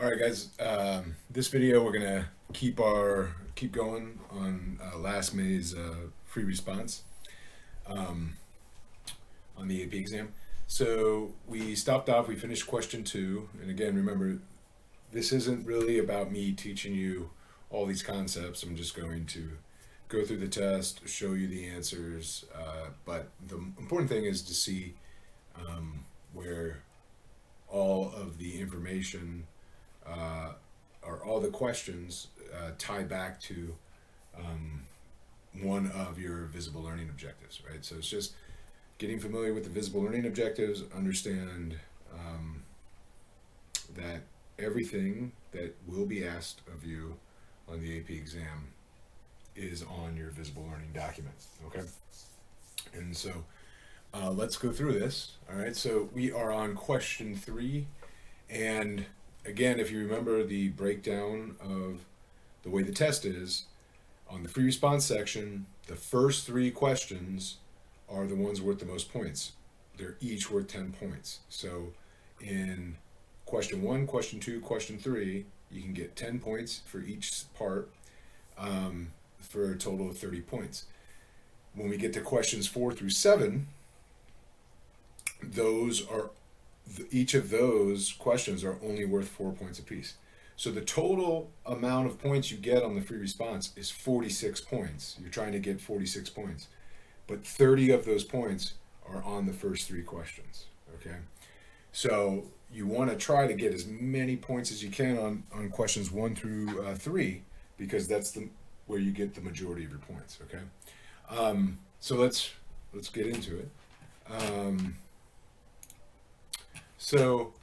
All right, guys. This video we're gonna keep going on last May's free response um, on the AP exam. So we stopped off. We finished question 2, and again, remember, this isn't really about me teaching you all these concepts. I'm just going to go through the test, show you the answers. But the important thing is to see where all of the information or all the questions tie back to one of your visible learning objectives, right? So it's just getting familiar with the visible learning objectives, understand that everything that will be asked of you on the AP exam is on your visible learning documents, okay? And so let's go through this. All right, so we are on question 3, and again, if you remember the breakdown of the way the test is, on the free response section, the first 3 questions are the ones worth the most points. They're each worth 10 points. So in question 1, question 2, question 3, you can get 10 points for each part for a total of 30 points. When we get to questions 4 through 7, each of those questions are only worth 4 points apiece. So the total amount of points you get on the free response is 46 points. You're trying to get 46 points, but 30 of those points are on the first 3 questions, okay? So you want to try to get as many points as you can on questions 1 through 3, because that's where you get the majority of your points, okay? So let's get into it. So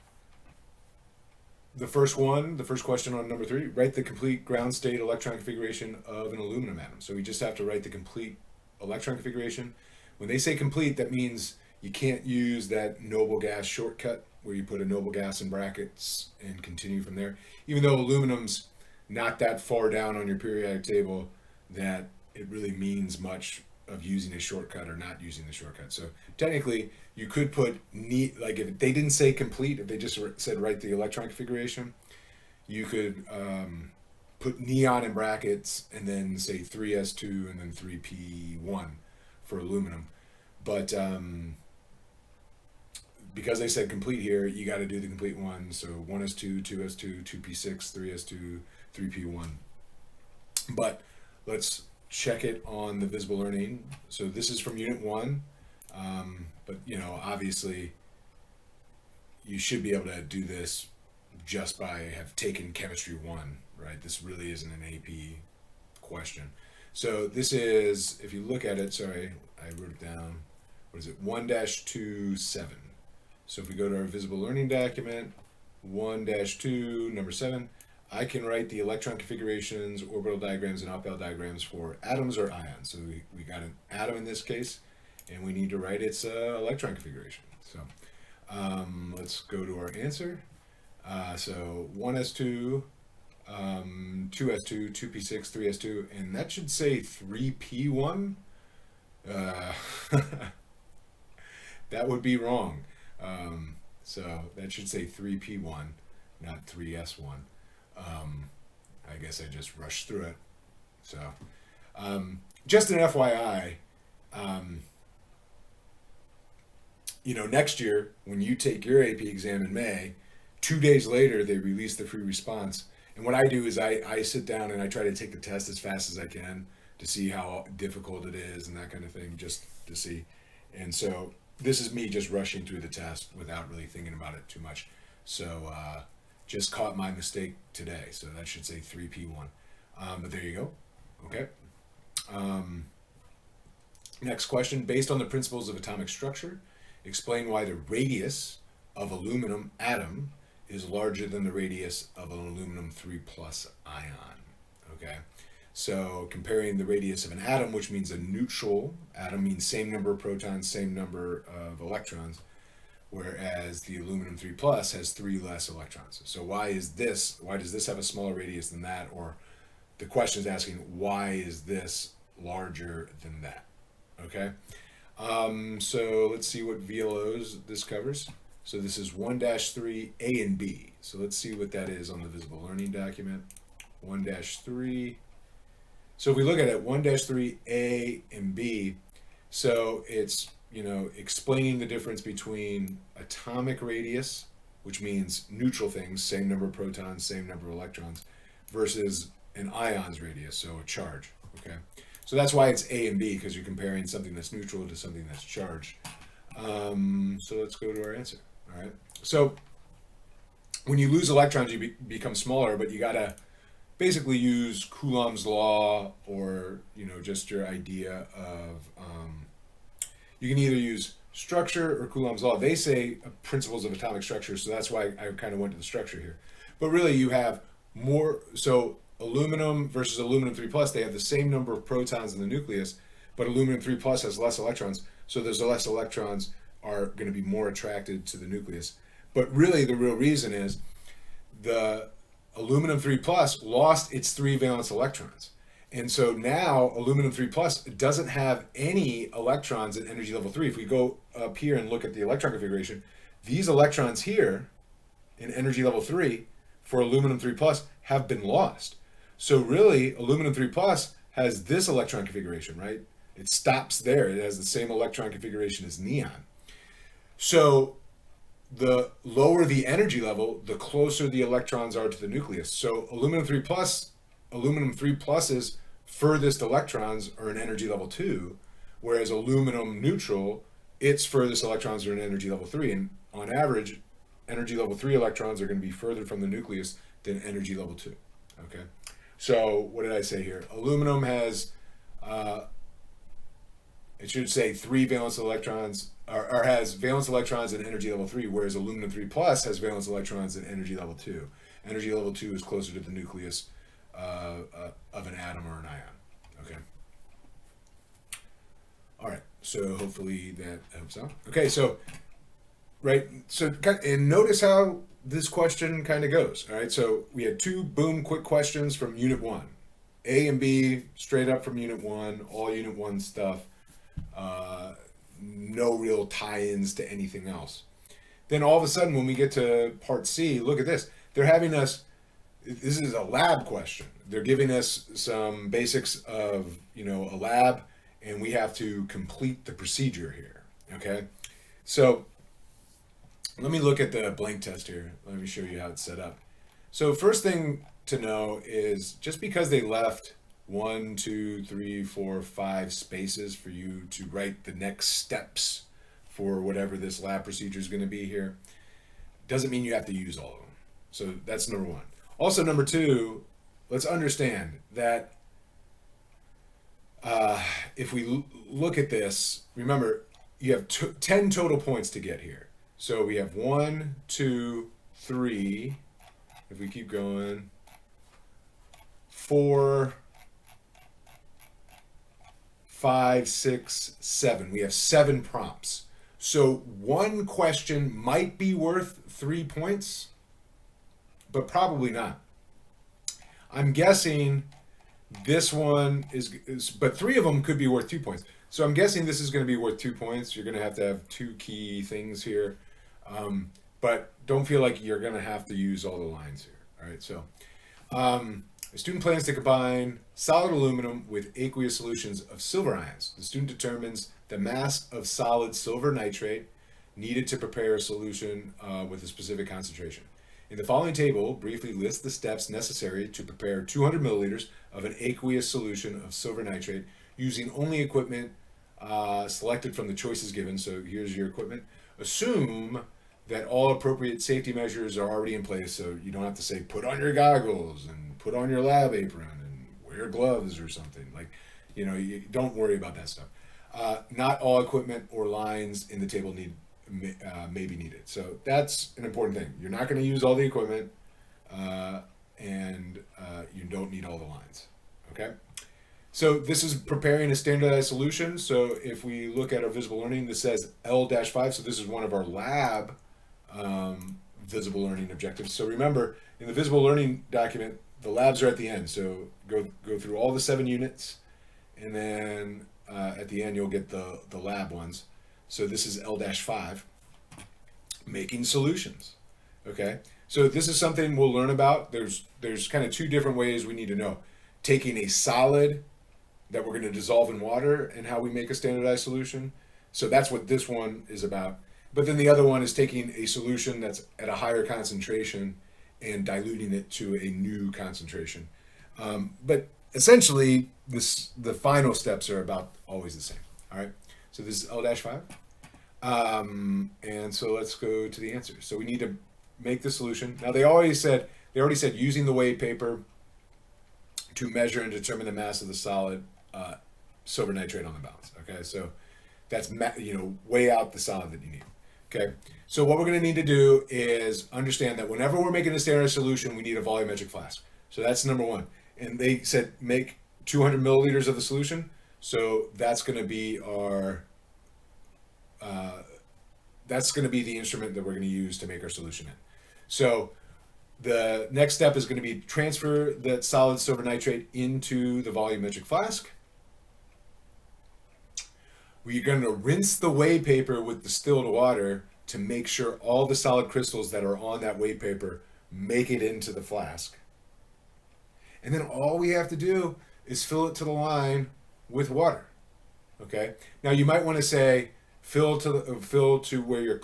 the first question on number 3, write the complete ground state electron configuration of an aluminum atom. So we just have to write the complete electron configuration. When they say complete, that means you can't use that noble gas shortcut where you put a noble gas in brackets and continue from there. Even though aluminum's not that far down on your periodic table that it really means much of using a shortcut or not using the shortcut. So technically you could put like if they didn't say complete, if they just said write the electron configuration, you could put neon in brackets and then say 3s2 and then 3p1 for aluminum. But because they said complete here, you got to do the complete one. So 1s2, 2s2, 2p6, 3s2, 3p1. But let's check it on the visible learning. So this is from unit 1, but obviously you should be able to do this just by have taken chemistry 1, right? This really isn't an AP question. So this is, if you look at it, sorry, I wrote it down. What is it? 1-27. So if we go to our visible learning document, 1-2, number 7, I can write the electron configurations, orbital diagrams, and outbound diagrams for atoms or ions. So we got an atom in this case, and we need to write its electron configuration. So let's go to our answer. So 1s2, 2s2, 2p6, 3s2, and that should say 3p1. That would be wrong. So that should say 3p1, not 3s1. I guess I just rushed through it. So, just an FYI, next year when you take your AP exam in May, 2 days later they release the free response. And what I do is I sit down and I try to take the test as fast as I can to see how difficult it is and that kind of thing, just to see. And so this is me just rushing through the test without really thinking about it too much. So, just caught my mistake today, so that should say 3p1. But there you go. Okay. Next question. Based on the principles of atomic structure, explain why the radius of aluminum atom is larger than the radius of an aluminum 3+ ion. Okay. So comparing the radius of an atom, which means a neutral atom, means same number of protons, same number of electrons, whereas the aluminum 3+ has 3 less electrons. So why does this have a smaller radius than that? Or the question is asking, why is this larger than that? Okay. So let's see what VLOs this covers. So this is 1-3 A and B. So let's see what that is on the visible learning document. 1-3. So if we look at it, 1-3 A and B, so it's, you know, explaining the difference between atomic radius, which means neutral things, same number of protons, same number of electrons, versus an ion's radius, so a charge, okay? So that's why it's A and B, because you're comparing something that's neutral to something that's charged. So let's go to our answer, all right? So when you lose electrons, you become smaller, but you gotta basically use Coulomb's law, or, you know, just your idea of, you can either use structure or Coulomb's law. They say principles of atomic structure, so that's why I kind of went to the structure here. But really you have more, so aluminum versus aluminum 3 plus, they have the same number of protons in the nucleus, but aluminum 3 plus has less electrons, so those less electrons are going to be more attracted to the nucleus. But really the real reason is the aluminum 3 plus lost its 3 valence electrons. And so now aluminum 3 plus doesn't have any electrons at energy level 3. If we go up here and look at the electron configuration, these electrons here in energy level 3 for aluminum 3 plus have been lost. So really aluminum 3 plus has this electron configuration, right? It stops there. It has the same electron configuration as neon. So the lower the energy level, the closer the electrons are to the nucleus. So aluminum 3 plus's furthest electrons are in energy level 2, whereas aluminum neutral, its furthest electrons are in energy level 3. And on average, energy level 3 electrons are going to be further from the nucleus than energy level 2. Okay, so what did I say here? Aluminum has, it should say 3 valence electrons, or has valence electrons in energy level 3, whereas aluminum 3 plus has valence electrons in energy level 2. Energy level 2 is closer to the nucleus of an atom or an ion. Okay. All right. So hopefully that helps out. Okay. So, right. So, and notice how this question kind of goes. All right. So we had 2 boom quick questions from Unit 1. A and B straight up from Unit 1, all Unit 1 stuff. No real tie-ins to anything else. Then all of a sudden when we get to Part C, look at this. They're having us, this is a lab question. They're giving us some basics of, you know, a lab, and we have to complete the procedure here, okay? So let me look at the blank test here. Let me show you how it's set up. So first thing to know is just because they left 1, 2, 3, 4, 5 spaces for you to write the next steps for whatever this lab procedure is going to be here, doesn't mean you have to use all of them. So that's number 1. Also, number 2, let's understand that if we look at this, remember, you have 10 total points to get here. So we have 1, 2, 3, if we keep going, 4, 5, 6, 7. We have 7 prompts. So one question might be worth 3 points, but probably not. I'm guessing this one is, but 3 of them could be worth 2 points. So I'm guessing this is going to be worth 2 points. You're going to have 2 key things here. But don't feel like you're going to have to use all the lines here. All right, so the student plans to combine solid aluminum with aqueous solutions of silver ions. The student determines the mass of solid silver nitrate needed to prepare a solution with a specific concentration. In the following table, briefly list the steps necessary to prepare 200 milliliters of an aqueous solution of silver nitrate using only equipment selected from the choices given. So here's your equipment. Assume that all appropriate safety measures are already in place, so you don't have to say put on your goggles and put on your lab apron and wear gloves or something. Like, you know, you don't worry about that stuff. Not all equipment or lines in the table may be needed. So that's an important thing. You're not going to use all the equipment, and you don't need all the lines. Okay. So this is preparing a standardized solution. So if we look at our visible learning, this says L-5. So this is one of our lab visible learning objectives. So remember, in the visible learning document, the labs are at the end. So go through all the 7 units, and then at the end you'll get the lab ones. So this is L-5. making solutions. Okay, so this is something we'll learn about. There's kind of two different ways we need to know. Taking a solid that we're going to dissolve in water and how we make a standardized solution. So that's what this one is about. But then the other one is taking a solution that's at a higher concentration and diluting it to a new concentration. But essentially, the final steps are about always the same. All right. So this is L-5. And so let's go to the answer. So we need to make the solution. Now they already said using the weigh paper to measure and determine the mass of the solid silver nitrate on the balance. Okay, so that's weigh out the solid that you need. Okay, so what we're going to need to do is understand that whenever we're making a standard solution, we need a volumetric flask. So that's number one. And they said make 200 milliliters of the solution. So that's going to be our that's going to be the instrument that we're going to use to make our solution in. So the next step is going to be transfer that solid silver nitrate into the volumetric flask. We're going to rinse the weigh paper with distilled water to make sure all the solid crystals that are on that weigh paper make it into the flask. And then all we have to do is fill it to the line with water. Okay. Now you might want to say fill to where you're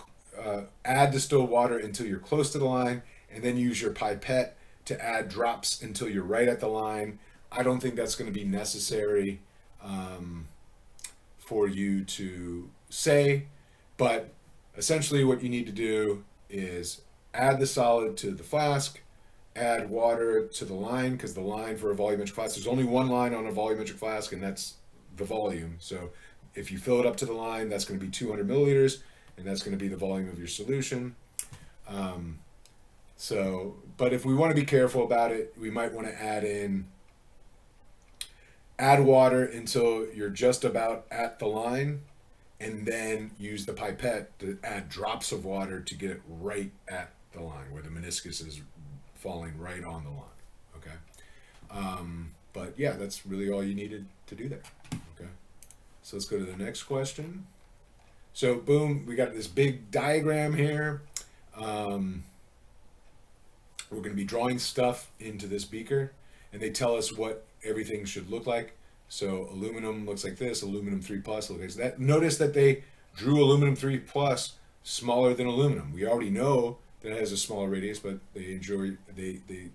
add distilled water until you're close to the line, and then use your pipette to add drops until you're right at the line. I don't think that's going to be necessary for you to say, but essentially what you need to do is add the solid to the flask, add water to the line, because the line for a volumetric flask, there's only one line on a volumetric flask, and that's the volume. So if you fill it up to the line, that's going to be 200 milliliters, and that's going to be the volume of your solution. But if we want to be careful about it, we might want to add water until you're just about at the line, and then use the pipette to add drops of water to get it right at the line where the meniscus is falling right on the line. Okay. But yeah, that's really all you needed to do there. Okay. So let's go to the next question. So boom, we got this big diagram here. We're going to be drawing stuff into this beaker, and they tell us what everything should look like. So aluminum looks like this, aluminum 3+ looks like that. Notice that they drew aluminum 3+ smaller than aluminum. We already know that it has a smaller radius, but they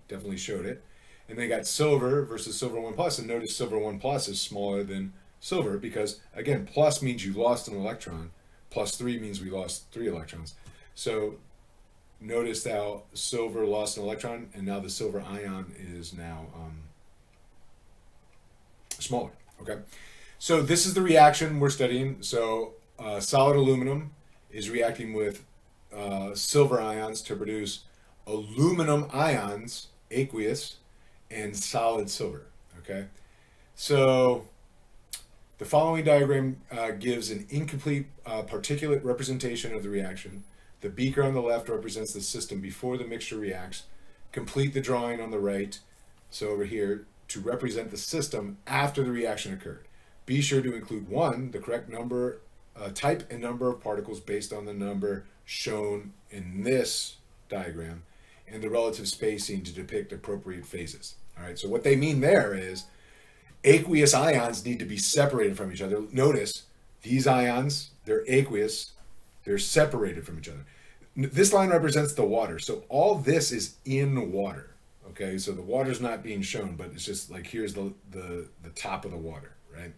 definitely showed it. And they got silver versus silver 1+, and notice silver 1+ is smaller than silver because, again, plus means you lost an electron, +3 means we lost 3 electrons. So notice how silver lost an electron, and now the silver ion is now smaller. Okay, so this is the reaction we're studying. So solid aluminum is reacting with silver ions to produce aluminum ions, aqueous, and solid silver. Okay, so the following diagram gives an incomplete particulate representation of the reaction. The beaker on the left represents the system before the mixture reacts. Complete the drawing on the right, so over here, to represent the system after the reaction occurred. Be sure to include 1, the correct number, type and number of particles based on the number shown in this diagram, and the relative spacing to depict appropriate phases. All right, so what they mean there is aqueous ions need to be separated from each other. Notice these ions, they're aqueous, they're separated from each other. This line represents the water. So all this is in water. Okay, so the water's not being shown, but it's just like here's the top of the water, right?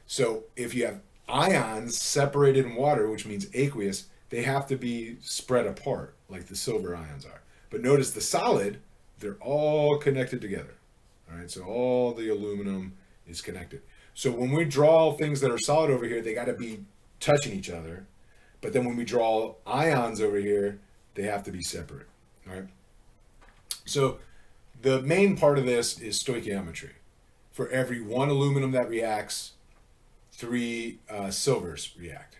So if you have ions separated in water, which means aqueous, they have to be spread apart like the silver ions are. But notice the solid, they're all connected together. All right, so all the aluminum is connected. So when we draw things that are solid over here, they got to be touching each other. But then when we draw ions over here, they have to be separate. All right. So the main part of this is stoichiometry. For every 1 aluminum that reacts, 3 silvers react.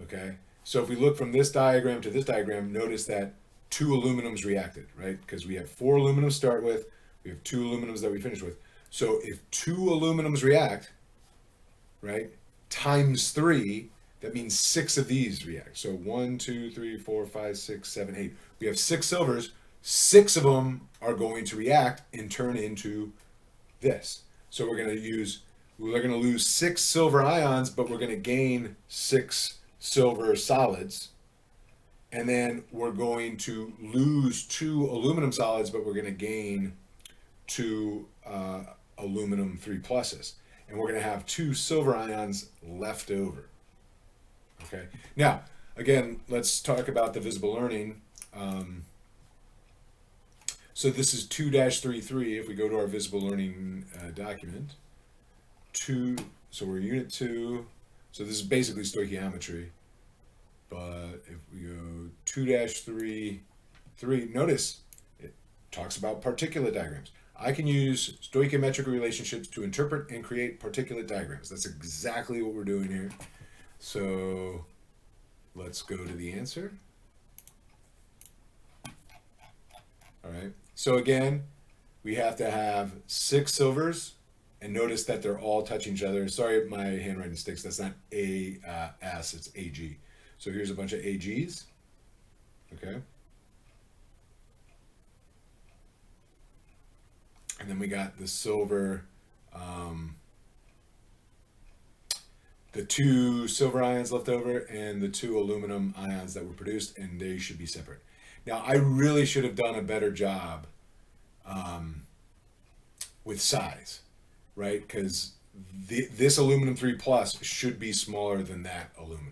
Okay. So if we look from this diagram to this diagram, notice that 2 aluminums reacted, right? Because we have 4 aluminums to start with. We have 2 aluminums that we finish with. So if 2 aluminums react, right, times 3, that means 6 of these react. So 1, 2, 3, 4, 5, 6, 7, 8. We have 6 silvers. 6 of them are going to react and turn into this. So we're going to lose 6 silver ions, but we're going to gain 6 silver solids. And then we're going to lose 2 aluminum solids, but we're going to gain 2 aluminum 3 pluses. And we're going to have 2 silver ions left over. Okay. Now, again, let's talk about the visible learning. So this is 2-33. If we go to our visible learning document, so we're unit 2. So this is basically stoichiometry. But if we go 2-3, notice it talks about particulate diagrams. I can use stoichiometric relationships to interpret and create particulate diagrams. That's exactly what we're doing here. So let's go to the answer. All right. So again, we have to have 6 silvers, and notice that they're all touching each other. Sorry, my handwriting sticks. That's not AS, it's AG. So here's a bunch of AGs, okay? And then we got the silver, the 2 silver ions left over and the 2 aluminum ions that were produced, and they should be separate. Now, I really should have done a better job with size, right? Because this aluminum 3 plus should be smaller than that aluminum.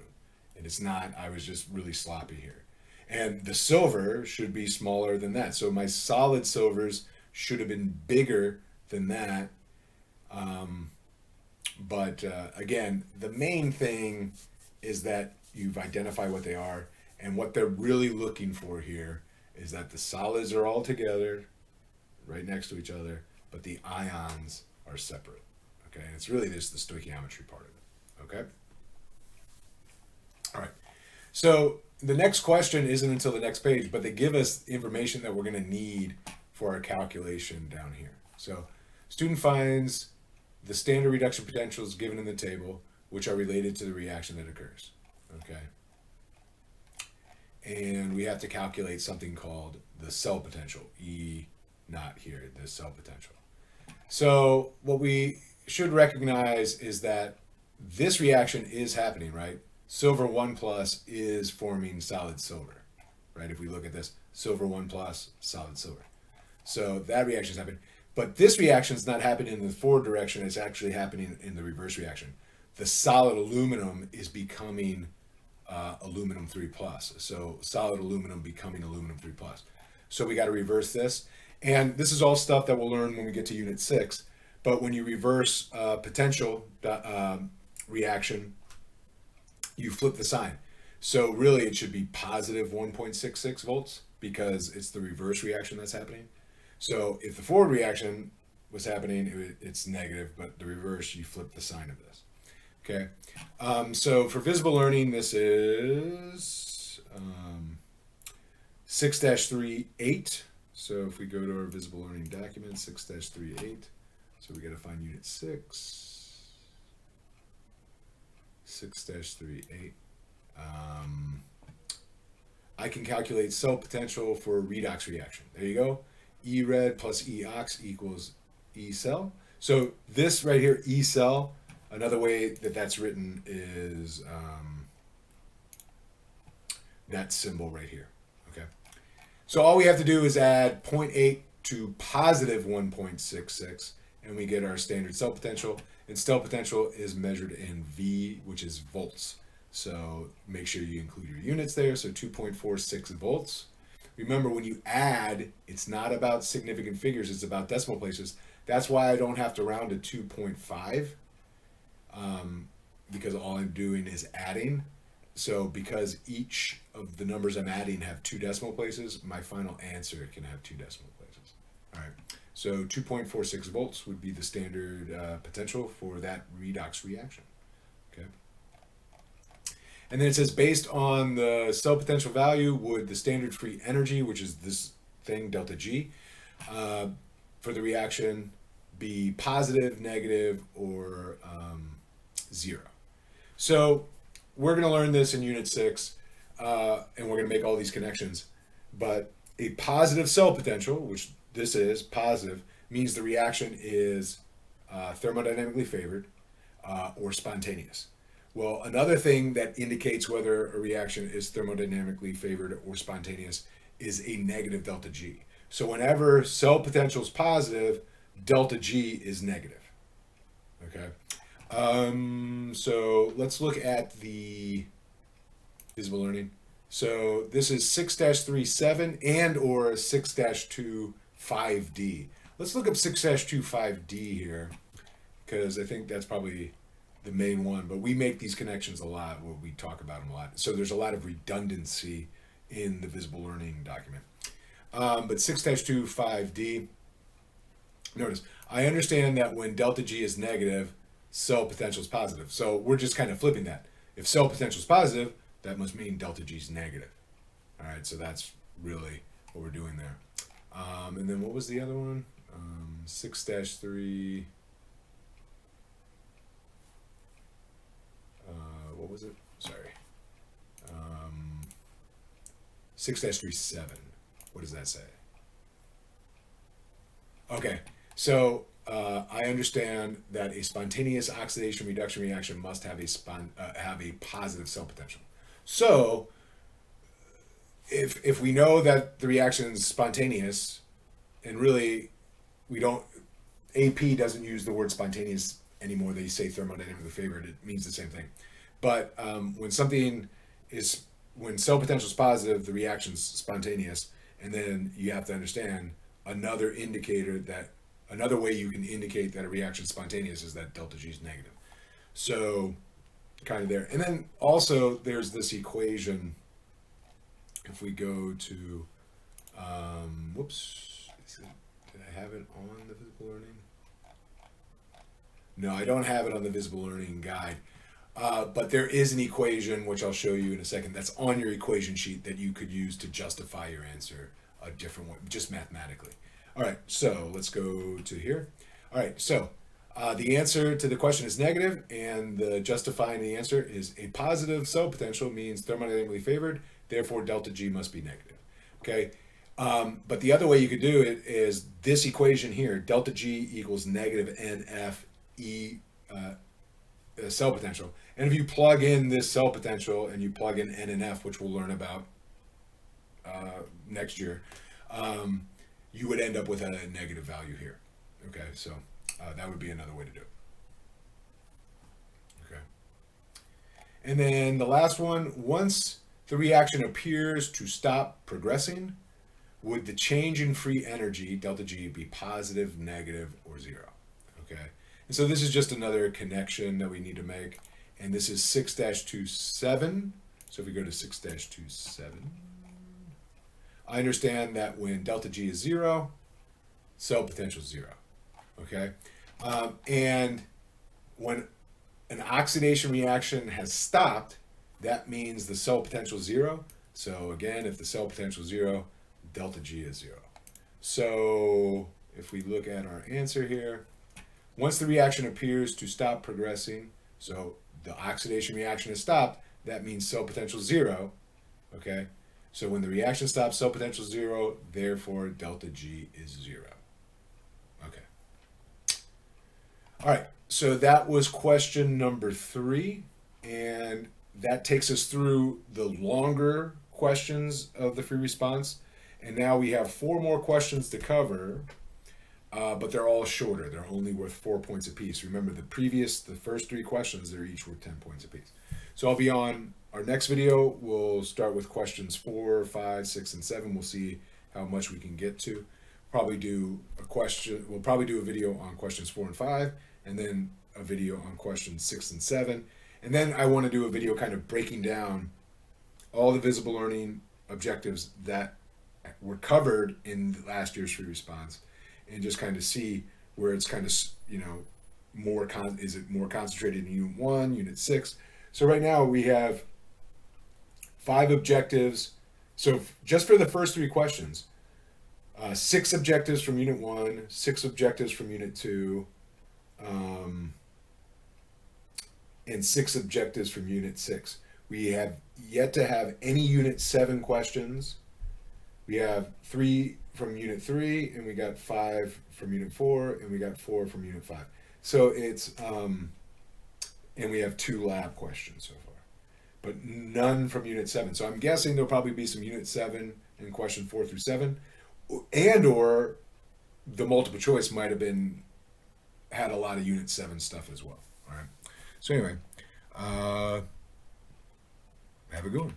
And it's not. I was just really sloppy here. And the silver should be smaller than that. So my solid silvers should have been bigger than that. But again, the main thing is that you've identified what they are. And what they're really looking for here is that the solids are all together, right next to each other, but the ions are separate. Okay, and it's really just the stoichiometry part of it. Okay. All right, so the next question isn't until the next page, but they give us information that we're going to need for our calculation down here. So student finds the standard reduction potentials given in the table, which are related to the reaction that occurs. Okay. And we have to calculate something called the cell potential, E not here, the cell potential. So what we should recognize is that this reaction is happening, right? Silver 1 plus is forming solid silver, right? If we look at this, silver 1 plus, solid silver. So that reaction is happening. But this reaction is not happening in the forward direction. It's actually happening in the reverse reaction. The solid aluminum is becoming aluminum 3 plus. So solid aluminum becoming aluminum 3 plus. So we got to reverse this. And this is all stuff that we'll learn when we get to unit 6. But when you reverse potential reaction, you flip the sign. So really it should be positive 1.66 volts because it's the reverse reaction that's happening. So if the forward reaction was happening, it's negative, but the reverse, you flip the sign of this. Okay. So for visible learning, this is 6-3-8. So if we go to our visible learning document, 6-3-8. So we got to find unit 6. 6-3-8. I can calculate cell potential for a redox reaction. There you go. E red plus E ox equals E cell. So this right here, E cell, another way that that's written is that symbol right here. Okay. So all we have to do is add 0.8 to positive 1.66, and we get our standard cell potential. And cell potential is measured in V, which is volts. So make sure you include your units there. So 2.46 volts. Remember, when you add, it's not about significant figures, it's about decimal places. That's why I don't have to round to 2.5, because all I'm doing is adding. So because each of the numbers I'm adding have 2 decimal places, my final answer can have 2 decimal places. All right, so 2.46 volts would be the standard potential for that redox reaction. Okay. And then it says, based on the cell potential value, would the standard free energy, which is this thing, delta G, for the reaction be positive, negative, or 0? So we're going to learn this in Unit 6, and we're going to make all these connections. But a positive cell potential, which this is positive, means the reaction is thermodynamically favored or spontaneous. Well, another thing that indicates whether a reaction is thermodynamically favored or spontaneous is a negative delta G. So whenever cell potential is positive, delta G is negative. Okay. So let's look at the visible learning. So this is 6-37 and or 6-25D. Let's look up 6-25D here, because I think that's probably the main one, but we make these connections a lot, we talk about them a lot. So there's a lot of redundancy in the visible learning document. But 6-25D, notice, I understand that when delta G is negative, cell potential is positive. So we're just kind of flipping that. If cell potential is positive, that must mean delta G is negative. All right, so that's really what we're doing there. And then what was the other one? 6-3. What was it? Sorry. 6-37. What does that say? Okay, so I understand that a spontaneous oxidation reduction reaction must have a positive cell potential. So if we know that the reaction is spontaneous, and really we don't, AP doesn't use the word spontaneous anymore. They say thermodynamically favored. It means the same thing. But when cell potential is positive, the reaction's spontaneous, and then you have to understand another way you can indicate that a reaction is spontaneous is that delta G is negative. So kind of there. And then also there's this equation. If we go to, did I have it on the visible learning? No, I don't have it on the visible learning guide. But there is an equation, which I'll show you in a second, that's on your equation sheet that you could use to justify your answer a different way, just mathematically. All right, so let's go to here. All right, so the answer to the question is negative, and the justifying the answer is a positive cell potential means thermodynamically favored, therefore delta G must be negative. Okay, but the other way you could do it is this equation here, delta G equals negative NF E cell potential. And if you plug in this cell potential and you plug in N and F, which we'll learn about next year, you would end up with a negative value here. Okay, so that would be another way to do it. Okay. And then the last one, once the reaction appears to stop progressing, would the change in free energy, delta G, be positive, negative, or zero? Okay. And so this is just another connection that we need to make. And this is 6-27. So if we go to 6-27, I understand that when delta G is zero, cell potential is zero. Okay. And when an oxidation reaction has stopped, that means the cell potential is zero. So again, if the cell potential is zero, delta G is zero. So if we look at our answer here, once the reaction appears to stop progressing, so the oxidation reaction has stopped, that means cell potential zero. Okay, so when the reaction stops, cell potential zero, therefore delta G is zero. Okay. All right, so that was question number 3, and that takes us through the longer questions of the free response. And now we have 4 more questions to cover, but they're all shorter. They're only worth 4 points apiece. Remember the first 3 questions, they're each worth 10 points apiece. So I'll be on our next video. We'll start with questions 4, 5, 6, and 7. We'll see how much we can get to. We'll probably do a video on questions 4 and 5, and then a video on questions 6 and 7. And then I want to do a video kind of breaking down all the visible learning objectives that were covered in last year's free response, and just kind of see where it's kind of, is it more concentrated in Unit 1, Unit 6. So right now we have 5 objectives. So just for the first 3 questions, 6 objectives from Unit 1, 6 objectives from Unit 2, and 6 objectives from Unit 6. We have yet to have any Unit 7 questions. We have 3 from Unit 3, and we got 5 from Unit 4, and we got 4 from Unit 5. So it's, and we have 2 lab questions so far, but none from Unit 7. So I'm guessing there'll probably be some Unit 7 and question 4 through 7, and or the multiple choice might have had a lot of Unit 7 stuff as well. All right. So anyway, have a good one.